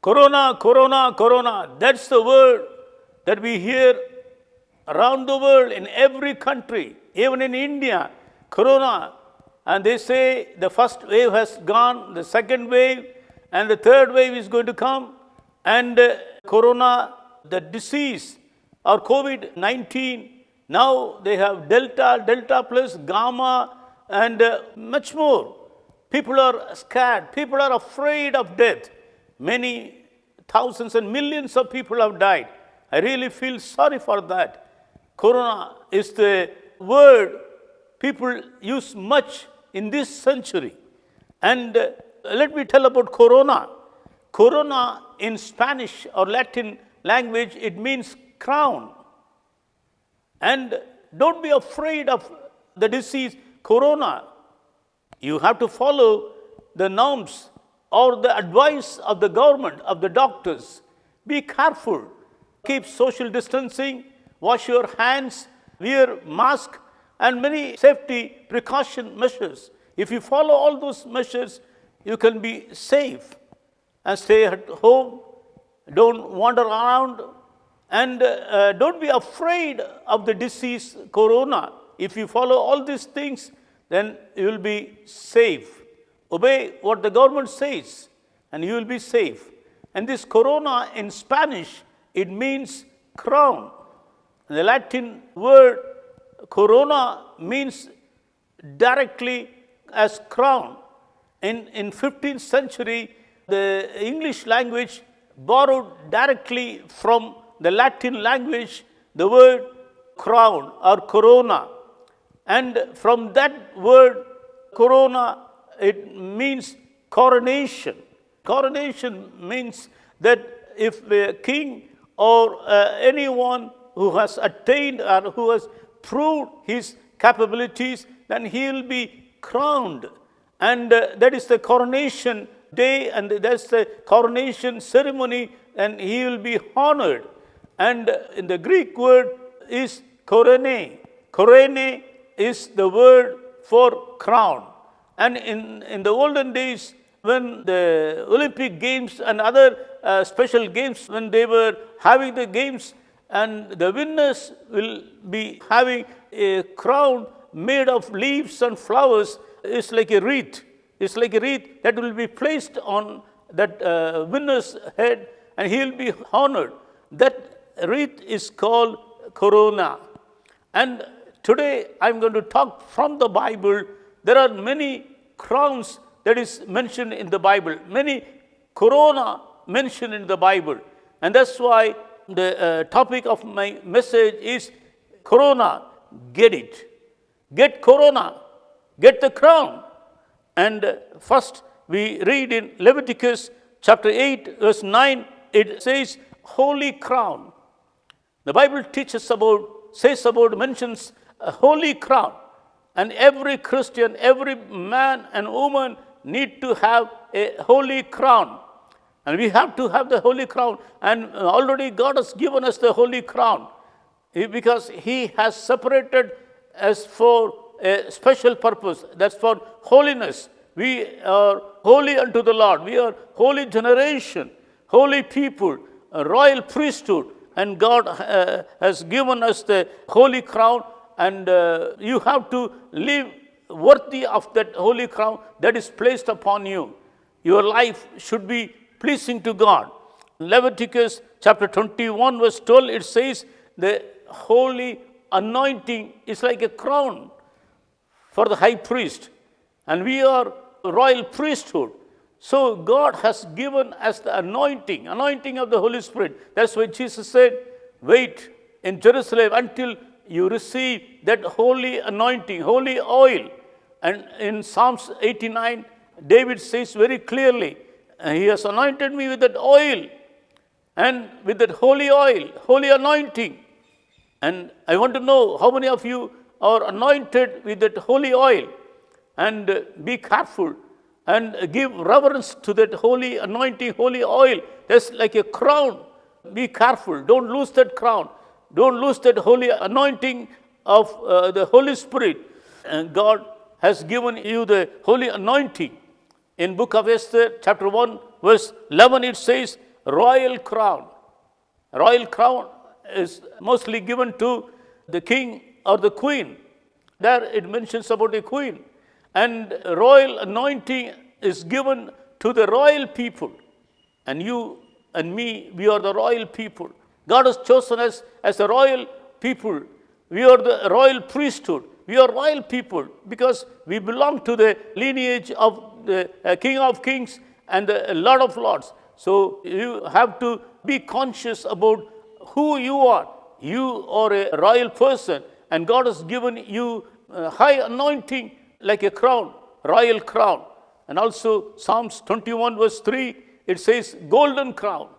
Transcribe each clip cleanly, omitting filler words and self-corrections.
Corona, corona, corona. That's the word that we hear around the world in every country, even in India. Corona. And they say the first wave has gone, the second wave, and the third wave is going to come. And corona, the disease, or COVID 19, now they have Delta, Delta plus, Gamma, and much more. People are scared. People are afraid of death. Many thousands and millions of people have died. I really feel sorry for that. Corona is the word people use much in this century. And let me tell about corona. Corona in Spanish or Latin language, it means crown. And don't be afraid of the disease corona. You have to follow the norms or the advice of the government, of the doctors. Be careful. Keep social distancing, wash your hands, wear mask, and many safety precaution measures. If you follow all those measures, you can be safe and stay at home. Don't wander around, and don't be afraid of the disease corona. If you follow all these things, then you will be safe. Obey what the government says, and you will be safe. And this corona in Spanish, it means crown. The Latin word corona means directly as crown. In 15th century, the English language borrowed directly from the Latin language the word crown or corona. And from that word corona, it means coronation. Coronation means that if a king or anyone who has attained or who has proved his capabilities, then he will be crowned. And that is the coronation day, and that's the coronation ceremony, and he will be honored. And in the Greek word is korene. Korene is the word for crown. And in the olden days, when the Olympic Games and other special games, when they were having the games, and the winners will be having a crown made of leaves and flowers, it's like a wreath. It's like a wreath that will be placed on that winner's head, and he will be honored. That wreath is called corona. And today I'm going to talk from the Bible. There are many crowns that is mentioned in the Bible, many corona mentioned in the Bible. And that's why the topic of my message is corona, get it. Get corona, get the crown. And first we read in Leviticus chapter 8 verse 9, it says holy crown. The Bible mentions a holy crown. And every Christian, every man and woman need to have a holy crown. And we have to have the holy crown. And already God has given us the holy crown, because He has separated us for a special purpose. That's for holiness. We are holy unto the Lord. We are holy generation, holy people, a royal priesthood. And God has given us the holy crown. And you have to live worthy of that holy crown that is placed upon you. Your life should be pleasing to God. Leviticus chapter 21 verse 12, it says the holy anointing is like a crown for the high priest. And we are a royal priesthood. So God has given us the anointing of the Holy Spirit. That's why Jesus said, wait in Jerusalem until you receive that holy anointing, holy oil. And in Psalms 89, David says very clearly, He has anointed me with that oil and with that holy oil, holy anointing. And I want to know how many of you are anointed with that holy oil. And be careful and give reverence to that holy anointing, holy oil. That's like a crown. Be careful. Don't lose that crown. Don't lose that holy anointing of the Holy Spirit. And God has given you the holy anointing. In book of Esther, chapter 1, verse 11, it says, royal crown. Royal crown is mostly given to the king or the queen. There it mentions about a queen. And royal anointing is given to the royal people. And you and me, we are the royal people. God has chosen us as a royal people. We are the royal priesthood. We are royal people because we belong to the lineage of the King of Kings and the Lord of Lords. So you have to be conscious about who you are. You are a royal person, and God has given you a high anointing like a crown, royal crown. And also Psalms 21 verse 3, it says golden crown.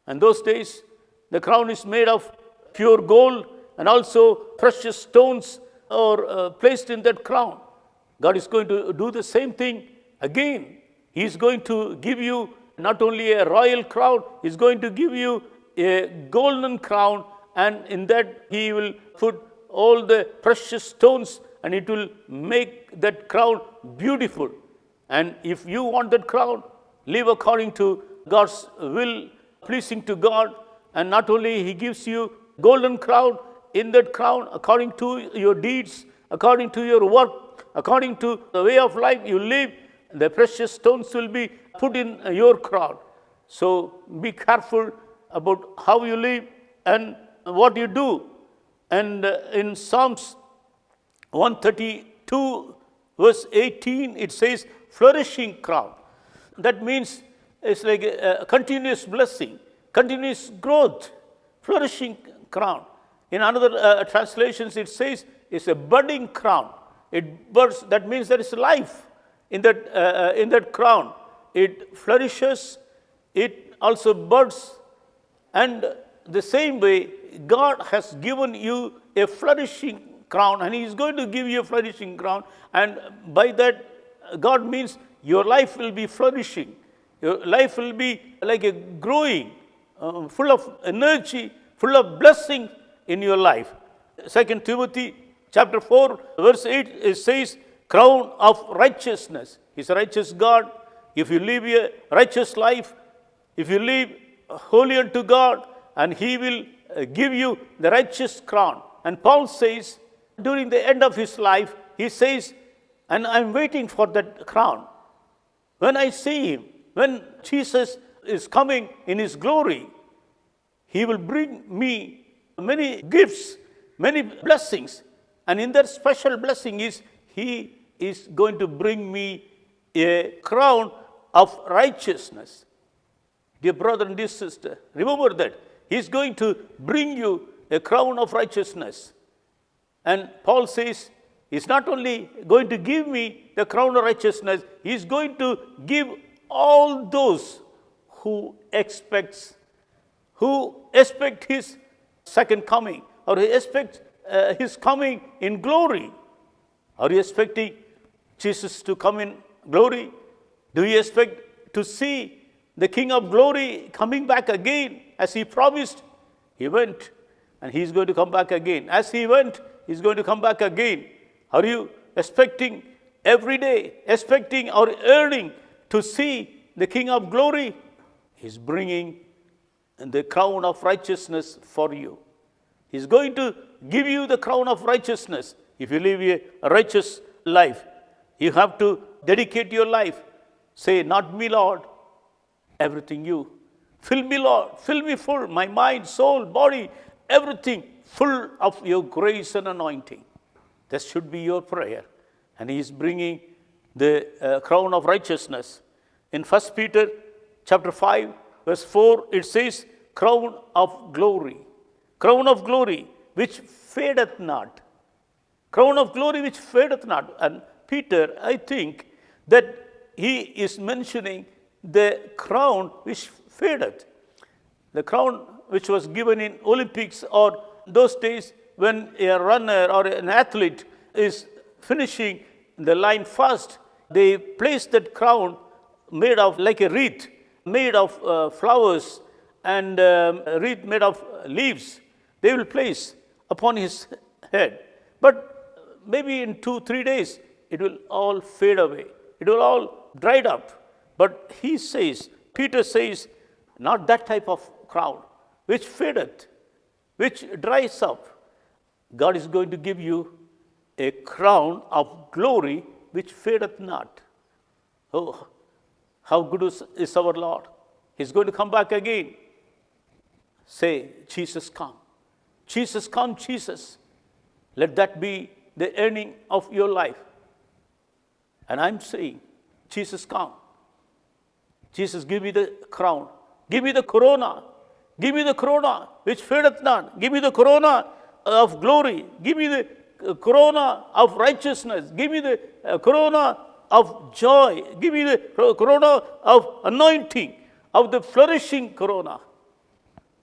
And those days, the crown is made of pure gold, and also precious stones are placed in that crown. God is going to do the same thing again. He is going to give you not only a royal crown, He is going to give you a golden crown, and in that He will put all the precious stones, and it will make that crown beautiful. And if you want that crown, live according to God's will, pleasing to God. And not only He gives you golden crown, in that crown, according to your deeds, according to your work, according to the way of life you live, the precious stones will be put in your crown. So be careful about how you live and what you do. And in Psalms 132 verse 18, it says flourishing crown. That means it's like a continuous blessing, continuous growth, flourishing crown. In another translations, it says it's a budding crown. It buds, that means there is life in that crown. It flourishes, it also buds. And the same way, God has given you a flourishing crown, and He is going to give you a flourishing crown. And by that, God means your life will be flourishing. Your life will be like a growing, full of energy, full of blessing in your life. 2 Timothy chapter 4 verse 8, it says, crown of righteousness. He's a righteous God. If you live a righteous life, if you live holy unto God, and He will give you the righteous crown. And Paul says, during the end of his life, he says, and I'm waiting for that crown. When I see Him, when Jesus is coming in His glory, He will bring me many gifts, many blessings. And in that special blessing is, He is going to bring me a crown of righteousness. Dear brother and dear sister, remember that. He is going to bring you a crown of righteousness. And Paul says, He's not only going to give me the crown of righteousness, He is going to give all those who expect His second coming, or who expect His coming in glory. Are you expecting Jesus to come in glory? Do you expect to see the King of glory coming back again as He promised? He went, and He is going to come back again. As He went, He is going to come back again. Are you expecting every day, expecting or yearning to see the King of glory? He is bringing the crown of righteousness for you. He is going to give you the crown of righteousness. If you live a righteous life, you have to dedicate your life. Say, not me, Lord, everything you. Fill me, Lord, fill me full, my mind, soul, body, everything full of your grace and anointing. That should be your prayer. And He is bringing the crown of righteousness. In 1 Peter chapter 5, verse 4, it says, crown of glory. Crown of glory which fadeth not. Crown of glory which fadeth not. And Peter, I think that he is mentioning the crown which fadeth. The crown which was given in Olympics, or those days when a runner or an athlete is finishing the line first, they place that crown made of like a wreath, made of flowers, and a wreath made of leaves. They will place upon his head. But maybe in 2-3 days, it will all fade away. It will all dried up. But he says, Peter says, not that type of crown which fadeth, which dries up. God is going to give you a crown of glory which fadeth not. Oh, how good is our Lord. He's going to come back again. Say, Jesus come. Jesus come, Jesus. Let that be the earning of your life. And I'm saying, Jesus come. Jesus, give me the crown. Give me the corona. Give me the corona which fadeth not. Give me the corona of glory. Give me the corona of righteousness. Give me the corona of joy. Give me the corona of anointing, of the flourishing corona.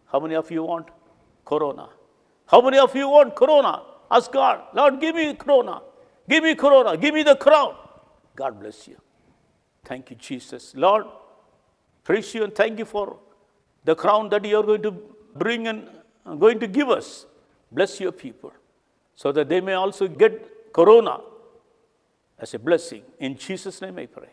How many of you want corona? How many of you want corona? Ask God, Lord, give me corona. Give me corona. Give me the crown. God bless you. Thank you, Jesus. Lord, praise you and thank you for the crown that you are going to bring and going to give us. Bless your people so that they may also get corona as a blessing. In Jesus' name I pray.